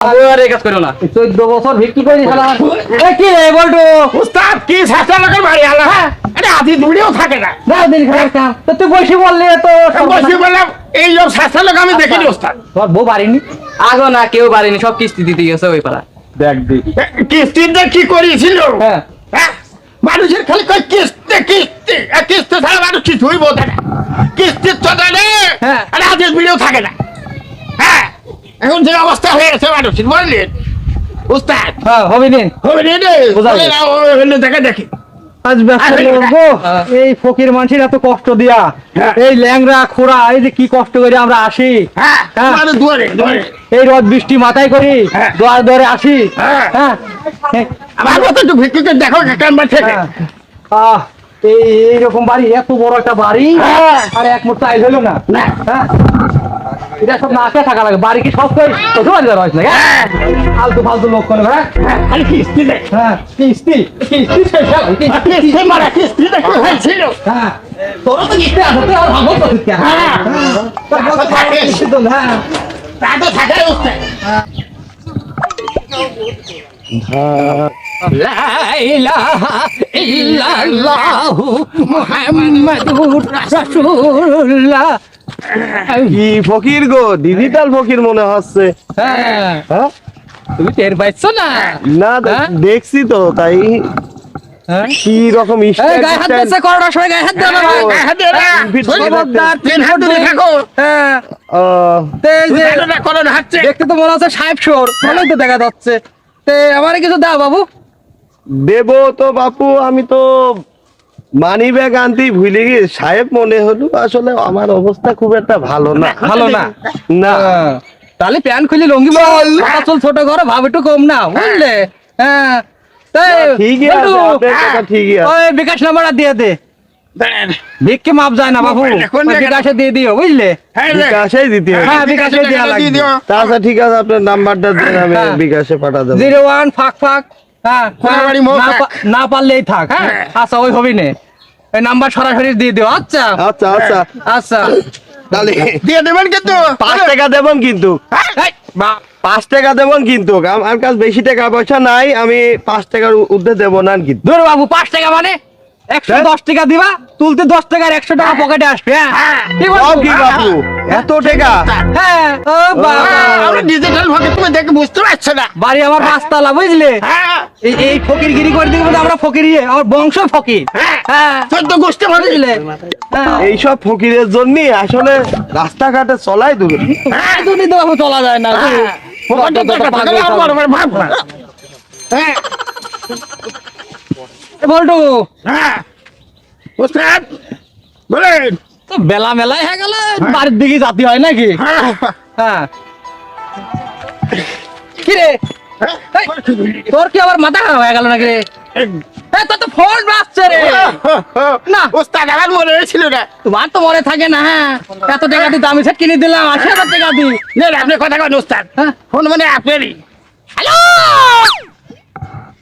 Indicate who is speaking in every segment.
Speaker 1: আরে কাজ করো না
Speaker 2: 14 বছর ভিক্ষি করি শালা এ কি রে বলটু
Speaker 3: উস্তাদ কি শাস্তা লোকের বাড়ি আলা হ্যাঁ আরে আদি দুড়িও থাকে না
Speaker 2: না দিন খারাপ কাম তো তুই বসে বললি তো
Speaker 3: বসে বললাম এই লোক শাস্তা লোক আমি দেখিনি উস্তাদ
Speaker 2: তোর বউ বাড়িনি
Speaker 1: আগো না কেউ পারেনি সব কিস্তি দিতে গেছে ওই পাড়া
Speaker 2: দেখ দি
Speaker 3: কিস্তিতে কি করেছিল
Speaker 2: হ্যাঁ
Speaker 3: হ্যাঁ মানুষের খালি কই কিস্তি কিস্তি কিস্তি ছাড়া মানুষ কিছুই বোঝে না কিস্তির চলে রে
Speaker 2: হ্যাঁ।
Speaker 3: আরে আদি দুড়িও থাকে না হ্যাঁ এখন যে অবস্থা হয়ে গেছে মানুষের বললেন উস্তাদ
Speaker 2: হ্যাঁ হবে দিন
Speaker 3: হবে রে রে
Speaker 2: বোঝা
Speaker 3: বলে
Speaker 2: যায়।
Speaker 3: না, ওই দেখে দেখি
Speaker 2: আজ ব্যস্ত লোকগো এই ফকির মানুষের এত কষ্ট দিয়া
Speaker 3: হ্যাঁ।
Speaker 2: এই ল্যাংরা খোড়া এই যে কি কষ্ট করে আমরা আসি
Speaker 3: হ্যাঁ
Speaker 2: হ্যাঁ।
Speaker 3: মানে দুয়ারে দুয়ারে
Speaker 2: এই রোদ বৃষ্টি মাথায় করি
Speaker 3: হ্যাঁ।
Speaker 2: দোয়ার দোয়ারে আসি
Speaker 3: হ্যাঁ।
Speaker 2: হ্যাঁ
Speaker 3: আমার মতো একটু ভিক্ষুকে দেখো কেমন থেকে
Speaker 2: হ্যাঁ। আহ এই এইরকম বাড়ি এত বড় একটা বাড়ি
Speaker 3: হ্যাঁ।
Speaker 2: আর এক মুঠ টাইল হলো না
Speaker 3: না
Speaker 2: হ্যাঁ এটা সব না আসলে থাকা লাগে বাড়ি কি সব কই কত বাড়ি যাওয়া হয়েছে না
Speaker 3: হ্যাঁ।
Speaker 2: ফালতু ফালতু লোক করে হ্যাঁ
Speaker 3: খালি কিস্তি দেখ
Speaker 2: হ্যাঁ কিস্তি কিস্তি শেষ হবে,
Speaker 3: কিস্তি মারা কিস্তি দেখো হয়েছিল
Speaker 2: হ্যাঁ তোরা তো কিস্তি আছে তুই আর ভাবো তো তুই
Speaker 3: হ্যাঁ।
Speaker 2: তোর কত টাকা কিস্তি তো হ্যাঁ
Speaker 3: তা তো থাকে উঠতে
Speaker 1: লা ইলাহা ইল্লাল্লাহু মুহাম্মাদুর রাসূলুল্লাহ
Speaker 4: কি ফকির গো ডিজিটাল ফকির মনে হচ্ছে
Speaker 1: হ্যাঁ
Speaker 4: হ্যাঁ
Speaker 1: তুমি টের পাইছো না
Speaker 4: না
Speaker 1: হ্যাঁ?
Speaker 4: দেখছি তো তাই
Speaker 1: হ্যাঁ
Speaker 4: কি রকম
Speaker 1: এই গায়ে হাত দিচ্ছে করোনার সময় গায়ে হাত দেবে না ভাই
Speaker 3: হাত দিয়ে না
Speaker 1: খবরদার
Speaker 3: তিন হাত ধরে থাকো
Speaker 1: হ্যাঁ তে এই যে
Speaker 3: করো না হাঁটছে
Speaker 1: দেখতে তো মনে হচ্ছে সাহেব শোর ভালোই তো দেখা যাচ্ছে তে আমারে কিছু দাও বাবু
Speaker 4: দেব তো বাপু আমি তো মানি ব্যাগ আনতেই ভুলে গিয়ে সাহেব মনে হলো আসলে আমার অবস্থা খুব একটা ভালো না
Speaker 1: ভালো না
Speaker 4: না
Speaker 1: তাহলে প্যান্ট খুলি লঙ্গি বল চল ছোট করো ভাব একটু কম না বুঝলে হ্যাঁ তাই
Speaker 4: ঠিকই আছে,
Speaker 1: বন্ধু,
Speaker 4: আপনার কথা ঠিকই আছে।
Speaker 1: ওই বিকাশ নাম্বারটা দিয়ে দে ভিক্ষে মাপ যায় না বাবু
Speaker 3: কোন
Speaker 1: ওই
Speaker 3: জায়গায়?
Speaker 1: বিকাশে দিয়ে দিও বুঝলে
Speaker 4: বিকাশেই দিতে হবে
Speaker 1: হ্যাঁ বিকাশে দেওয়া লাগবে
Speaker 4: আচ্ছা ঠিক আছে আপনার নাম্বারটা দেন আমি
Speaker 1: হ্যাঁ।
Speaker 4: বিকাশে পাঠা দেবো
Speaker 1: 01 ফাঁক ফাঁক হ্যাঁ
Speaker 3: কোনাবাড়ি মোড়
Speaker 1: না
Speaker 3: ফাঁক।
Speaker 1: না পারলেই থাক হ্যাঁ
Speaker 3: হ্যাঁ।
Speaker 1: আচ্ছা ওই হবি নে এই নাম্বার সরাসরি দিয়ে দিও আচ্ছা
Speaker 4: আচ্ছা আচ্ছা
Speaker 1: আচ্ছা
Speaker 4: তাহলে
Speaker 3: দিয়ে দেবেন কিন্তু
Speaker 4: 5 টাকা দেবেন কিন্তু
Speaker 1: এই, বা
Speaker 4: 5 টাকা দেবেন কিন্তু আমার কাছে বেশি টাকা পয়সা নাই আমি 5 টাকার ঊর্ধ্বে দেব না কিন্তু
Speaker 1: ধরো বাবু 5 টাকা মানে 110 টাকা দিবা তুলতে 10 টাকার 100 টাকা পকেটে আসবে হ্যাঁ কি বলছো?
Speaker 4: সব কি বাপু এত টাকা
Speaker 1: হ্যাঁ ও বাবা
Speaker 3: আমরা ডিজিটাল ভাবে তুমি দেখে বুঝতে পারছো না
Speaker 1: বাড়ি আমার পাঁচতলা বুঝলে
Speaker 3: হ্যাঁ
Speaker 1: এই ফকিরগিরি করে দিকে আমরা ফকিরি আমার বংশ ফকির
Speaker 3: হ্যাঁ
Speaker 1: হ্যাঁ
Speaker 3: চোদ্দ গোষ্ঠী ভাবে
Speaker 1: বুঝলে হ্যাঁ
Speaker 4: এইসব ফকিরের জন্য আসলে রাস্তাঘাটে চলাই দূরে
Speaker 1: দুনি তো বাবু চলা যায় না
Speaker 3: ফোনটা তো একটা ভাগলে আমার ভাগ হ্যাঁ
Speaker 1: বলটু
Speaker 3: হ্যাঁ উস্তাদ বলেন
Speaker 1: তো বেলা মেলায় হয়ে গেল বাড়ির দিকে জাতি হয় নাকি
Speaker 3: হ্যাঁ
Speaker 1: হ্যাঁ কি রে এই, তোর কি আবার মাথা খারাপ হয়ে গেল নাকি রে এই, তোর তো ফোন বাজছে রে না।
Speaker 3: উস্তাদ আমার মনে হয়েছিল না
Speaker 1: তোমার তো মনে থাকে না হ্যাঁ এত টাকা দিয়ে দামি সেট কিনে দিলাম 80,000 টাকা দিয়ে
Speaker 3: নেন আপনি কথা কন উস্তাদ
Speaker 1: হ্যাঁ।
Speaker 3: ফোন মানে আপনারই
Speaker 1: হ্যালো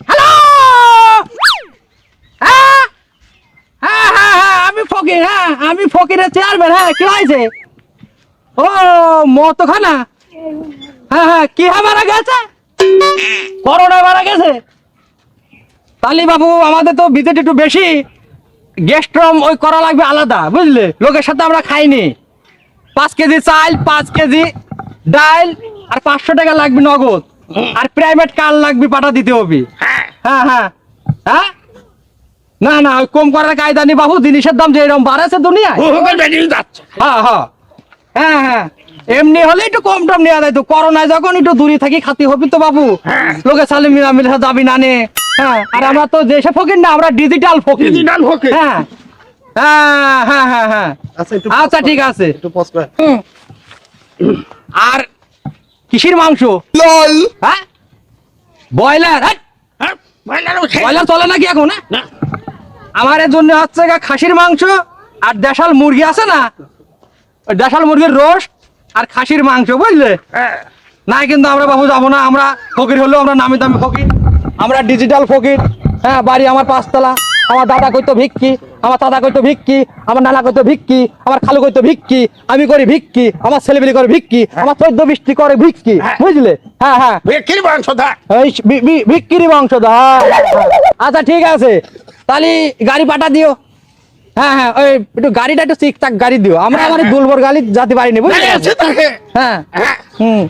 Speaker 1: হ্যালো হ্যাঁ হ্যাঁ হ্যাঁ হ্যাঁ আমি ফকির হ্যাঁ আমি ফকিরের চেয়ারম্যান হ্যাঁ কি হয়েছে ও মতো খানা হ্যাঁ হ্যাঁ কি হ্যাঁ মারা গেছে করোনা মারা গেছে তালি বাবু আমাদের তো ভিজিট একটু বেশি গেস্ট রুম ওই করা লাগবে আলাদা বুঝলে লোকের সাথে আমরা খাইনি 5 কেজি চাল 5 কেজি ডাল আর 500 টাকা লাগবে নগদ আর প্রাইভেট কার লাগবে পাঠা দিতে হবে
Speaker 3: হ্যাঁ
Speaker 1: হ্যাঁ হ্যাঁ হ্যাঁ না না ওই কম করার কায়দা নেই বাবু জিনিসের দাম যেরকম বাড়াছে দুনিয়ায়
Speaker 3: হুকুম বেরিয়ে যাচ্ছে
Speaker 1: হ্যাঁ হ্যাঁ হ্যাঁ হ্যাঁ এমনি হলে একটু কম টম নেওয়া যায় তো করোনায় যখন একটু দূরে থাকি খাতি হবি তো বাবু
Speaker 3: হ্যাঁ।
Speaker 1: লোকে সালে মিলামিলা যাবি না নে হ্যাঁ আর আমরা তো দেশে ফকির না আমরা ডিজিটাল ফকির
Speaker 3: ডিজিটাল ফকির।
Speaker 1: হ্যাঁ হ্যাঁ হ্যাঁ হ্যাঁ হ্যাঁ
Speaker 4: আচ্ছা একটু
Speaker 1: আচ্ছা ঠিক আছে
Speaker 4: একটু পজ করে
Speaker 1: হুম। আর কিসির মাংস
Speaker 3: লল
Speaker 1: হ্যাঁ ব্রয়লার হ্যাঁ
Speaker 3: হ্যাঁ বললাম
Speaker 1: ব্রয়লার চলে নাকি এখন হ্যাঁ?
Speaker 3: না
Speaker 1: আমার এর জন্য হচ্ছে গা খাসির মাংস আর দেশাল মুরগি আছে না ওই দেশাল মুরগির রোস্ট আর খাসির মাংস বুঝলে
Speaker 3: হ্যাঁ
Speaker 1: না কিন্তু আমরা বাবু যাবো না আমরা ফকির হলেও আমরা নামি দামি ফকির আমরা ডিজিটাল ফকির হ্যাঁ বাড়ি আমার 5 তলা আমার দাদা কইতো ভিক্ষি, আমার দাদা কইতো ভিক্ষি, আমার নানা কইতো ভিক্ষি, আমার খালু কইতো ভিক্ষি, আমি করি ভিক্ষি, আমার ছেলেমেয়ে করে ভিক্ষি, আমার 14 বৃষ্টি করে ভিক্ষি, বুঝলে? হ্যাঁ হ্যাঁ,
Speaker 3: ভিক্ষির বংশধর।
Speaker 1: এই ভিক্ষিরি বংশধর। আচ্ছা ঠিক আছে, তাহলে গাড়ি পাঠা দিও। হ্যাঁ হ্যাঁ, ওই একটু গাড়িটা একটু ঠিকঠাক গাড়ি দিও, আমরা আমার দুলবর গাড়ি যেতে পারিনি, বুঝলে?
Speaker 3: গাড়ি আছে তাকে?
Speaker 1: হ্যাঁ
Speaker 3: হ্যাঁ
Speaker 1: হুম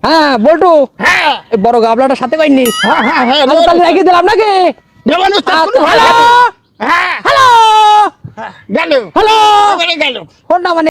Speaker 1: হ্যাঁ, বলটু
Speaker 3: হ্যাঁ
Speaker 1: এই বড় গাবলাটা সাথে পাইনি,
Speaker 3: হ্যাঁ হ্যাঁ
Speaker 1: আমি তাহলে রেখে দিলাম নাকি?
Speaker 3: দেওয়ান উস্তাদ
Speaker 1: আচ্ছা,
Speaker 3: কোনো
Speaker 1: হ্যালো
Speaker 3: হ্যাঁ
Speaker 1: হ্যালো
Speaker 3: গেল
Speaker 1: হ্যালো,
Speaker 3: গেল
Speaker 1: ফোনটা মানে